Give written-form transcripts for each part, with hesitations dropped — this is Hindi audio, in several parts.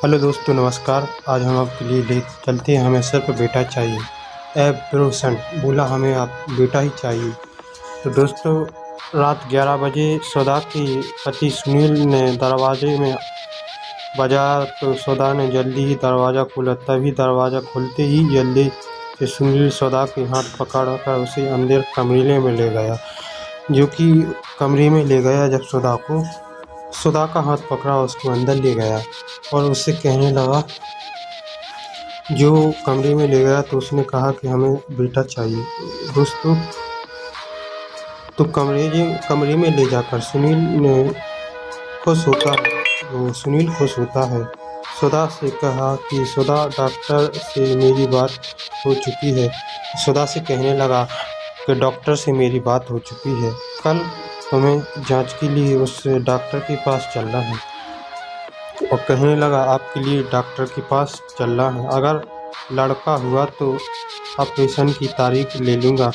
हेलो दोस्तों, नमस्कार। आज हम आपके लिए ले चलते हैं, हमें सिर्फ बेटा चाहिए। एब्रोसन बोला, हमें आप बेटा ही चाहिए। तो दोस्तों, रात 11 बजे सौदा के पति सुनील ने दरवाजे में बजा तो सौदा ने जल्दी ही दरवाज़ा खोला। तभी दरवाज़ा खुलते ही जल्दी से सुनील सौदा के हाथ पकड़कर उसे अंदर कमरे में ले गया। जो कि कमरे में ले गया, जब सौदा का हाथ पकड़ा, उसको अंदर ले गया और उससे कहने लगा, जो कमरे में ले गया तो उसने कहा कि हमें बेटा चाहिए। दोस्तों, तो कमरे में ले जाकर सुनील खुश होता है। सौदा से कहा कि सौदा, डॉक्टर से मेरी बात हो चुकी है। सौदा से कहने लगा कि डॉक्टर से मेरी बात हो चुकी है, कल तुम्हें जांच के लिए उस डॉक्टर के पास चलना है। और कहने लगा, आपके लिए डॉक्टर के पास चलना है, अगर लड़का हुआ तो ऑपरेशन की तारीख ले लूँगा।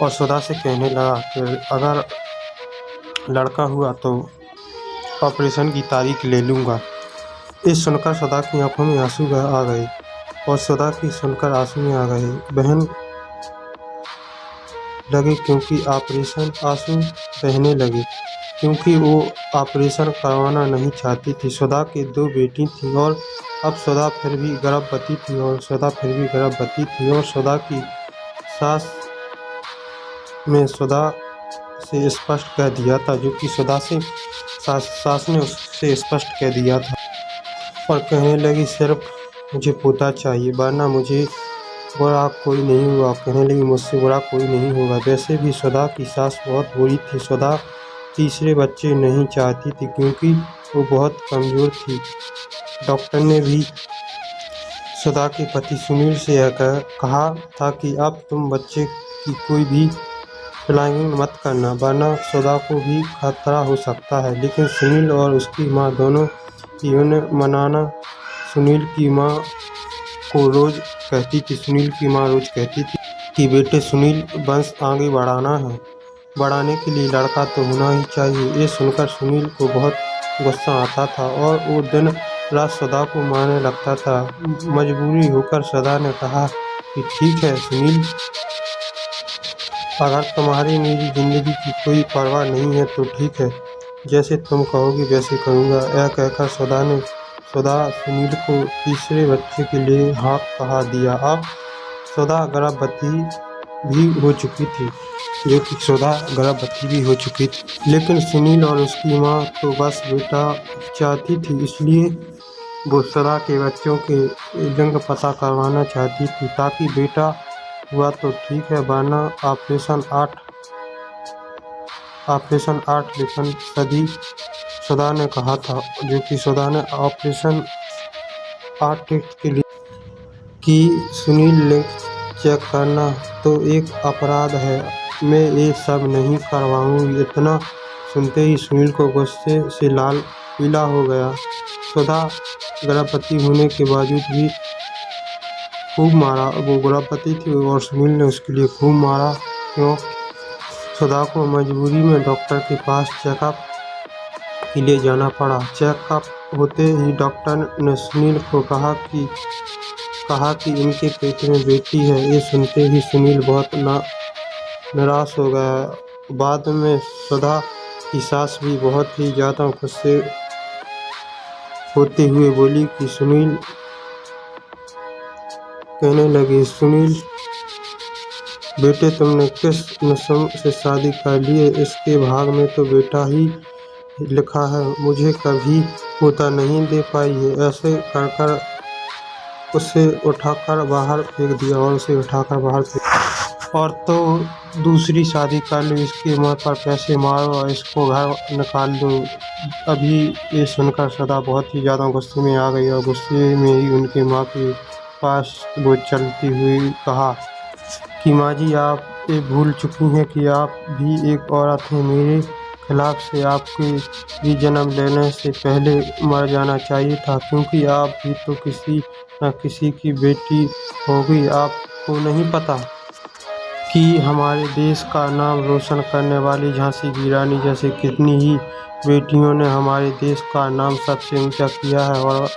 और सौदा से कहने लगा कि अगर लड़का हुआ तो ऑपरेशन की तारीख ले लूँगा। इस सुनकर सौदा की आंखों में आंसू आ गए और सौदा की सुनकर आंसू में आ गए बहन लगे, क्योंकि आंसू बहने लगे क्योंकि वो ऑपरेशन करवाना नहीं चाहती थी। सौदा की 2 बेटी थी और अब सौदा फिर भी गर्भवती थी और सौदा की सास ने सौदा से स्पष्ट कह दिया था, जो कि सौदा से सास ने उससे स्पष्ट कह दिया था और कहने लगी, सिर्फ मुझे पोता चाहिए, वरना मुझे बुरा कोई नहीं हुआ। कहने लगी, मुझसे बुरा कोई नहीं होगा। वैसे भी सौदा की सास बहुत बुरी थी। सौदा तीसरे बच्चे नहीं चाहती थी क्योंकि वो बहुत कमज़ोर थी। डॉक्टर ने भी सौदा के पति सुनील से कहा था कि अब तुम बच्चे की कोई भी प्लानिंग मत करना, वरना सौदा को भी खतरा हो सकता है। लेकिन सुनील और उसकी माँ दोनों ही उन्हें मनाना। सुनील की माँ रोज़ कहती थी कि बेटे, सुनील वंश आगे बढ़ाने के लिए लड़का तो होना ही चाहिए। ये सुनकर सुनील को बहुत गुस्सा आता था और वो दिन रात सौदा को मारने लगता था। मजबूरी होकर सौदा ने कहा कि ठीक है सुनील, अगर तुम्हारी मेरी ज़िंदगी की कोई परवाह नहीं है तो ठीक है, जैसे तुम कहोगी वैसे करूँगा। यह कहकर सौदा सुनील को तीसरे बच्चे के लिए हाँ कहा दिया। अब सौदा गर्भवती भी हो चुकी थी, लेकिन सुनील और उसकी माँ तो बस बेटा चाहती थी, इसलिए वो सौदा के बच्चों के लिंग पता करवाना चाहती थी, ताकि बेटा हुआ तो ठीक है, वरना ऑपरेशन 8। लेकिन सौदा ने कहा था, जो कि सौदा ने ऑपरेशन 8 के लिए कि सुनील लिंग चेक करना तो एक अपराध है, मैं ये सब नहीं करवाऊंगी। इतना सुनते ही सुनील को गुस्से से लाल पीला हो गया। सौदा गर्भवती होने के बावजूद भी खूब मारा। वो गर्भवती थी और सुनील ने उसके लिए खूब मारा। क्यों? सौदा को मजबूरी में डॉक्टर के पास चेकअप के लिए जाना पड़ा। चेकअप होते ही डॉक्टर ने सुनील को कहा कि इनके पेट में बेटी है। ये सुनते ही सुनील बहुत निराश हो गया। बाद में सौदा की सास भी बहुत ही ज़्यादा गुस्से होते हुए बोली कि कहने लगी, सुनील बेटे, तुमने किस नस्ल से शादी कर ली है? इसके भाग में तो बेटा ही लिखा है, मुझे कभी पोता नहीं दे पाई है। ऐसे कर उसे उठाकर बाहर फेंक दिया और तो दूसरी शादी कर लो, इसकी उम्र पर पैसे मारो और इसको घर निकाल दो। अभी ये सुनकर सौदा बहुत ही ज़्यादा गुस्से में आ गई और गुस्से में ही उनकी माँ के पास वो चलती हुई कहा कि माँ जी, आप ये भूल चुकी हैं कि आप भी एक औरत हैं। मेरे खिलाफ से आपके भी जन्म लेने से पहले मर जाना चाहिए था, क्योंकि आप भी तो किसी न किसी की बेटी होगी। आपको नहीं पता कि हमारे देश का नाम रोशन करने वाली झांसी की रानी जैसे कितनी ही बेटियों ने हमारे देश का नाम सबसे ऊंचा किया है। और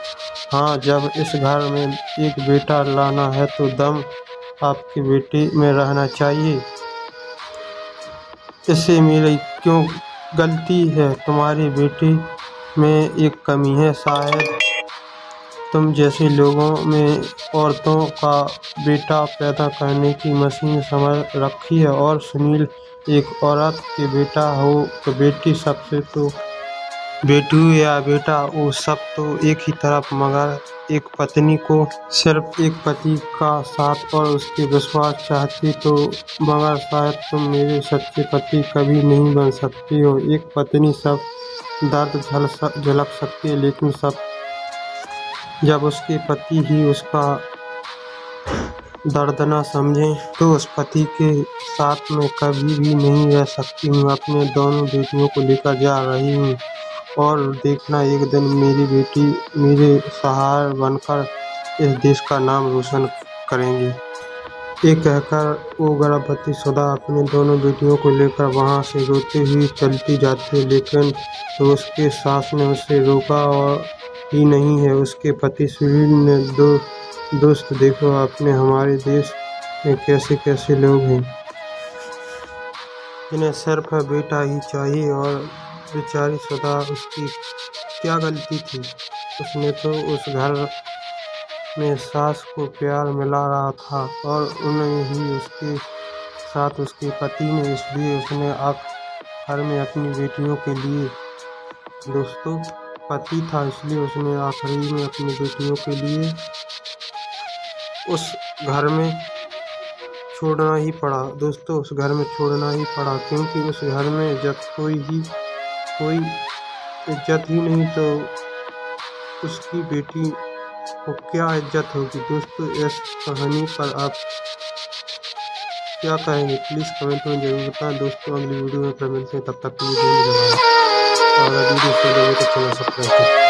हाँ, जब इस घर में एक बेटा लाना है तो दम आपके बेटे में रहना चाहिए। इससे मेरी क्यों गलती है? तुम्हारे बेटे में एक कमी है। शायद तुम जैसे लोगों में औरतों का बेटा पैदा करने की मशीन समझ रखी है। और सुनील एक औरत के बेटा हो तो बेटी सबसे तो बेटू या बेटा वो सब तो एक ही तरफ, मगर एक पत्नी को सिर्फ एक पति का साथ और उसके विश्वास चाहती तो, मगर शायद तुम मेरे सच्चे पति कभी नहीं बन सकती हो। एक पत्नी सब दर्द झलक सकती है, लेकिन सब जब उसके पति ही उसका दर्द न समझे तो उस पति के साथ में कभी भी नहीं रह सकती हूँ। अपने दोनों बेटियों को लेकर जा रही हूँ और देखना, एक दिन मेरी बेटी मेरे सहारा बनकर इस देश का नाम रोशन करेंगी। ये कहकर वो गर्भवती सुधा अपनी दोनों बेटियों को लेकर वहाँ से रोती हुई चलती जाती है, लेकिन तो उसके सास ने उसे रोका और ही नहीं है। उसके पति सुनील ने दोस्त देखो अपने हमारे देश में कैसे कैसे लोग हैं, इन्हें सिर्फ बेटा ही चाहिए। और बेचारी सुधा, उसकी क्या गलती थी? उसने तो उस घर में सास को प्यार मिला रहा था और उन्हें ही उसके साथ उसके पति ने, इसलिए उसने आखिर में अपनी बेटियों के लिए, दोस्तों पति था, इसलिए उसने आखिरी में अपनी बेटियों के लिए उस घर में छोड़ना ही पड़ा। दोस्तों उस घर में छोड़ना ही पड़ा, क्योंकि उस घर में जब कोई इज्जत ही नहीं तो उसकी बेटी को क्या इज्जत होगी। दोस्तों इस कहानी पर आप क्या कहेंगे? प्लीज़ कमेंट में जरूर बताएं। दोस्तों अगली वीडियो में फिर मिलते हैं, तब तक के लिए जय जवान। और वीडियो से लोगों को चैनल सब्सक्राइब करें।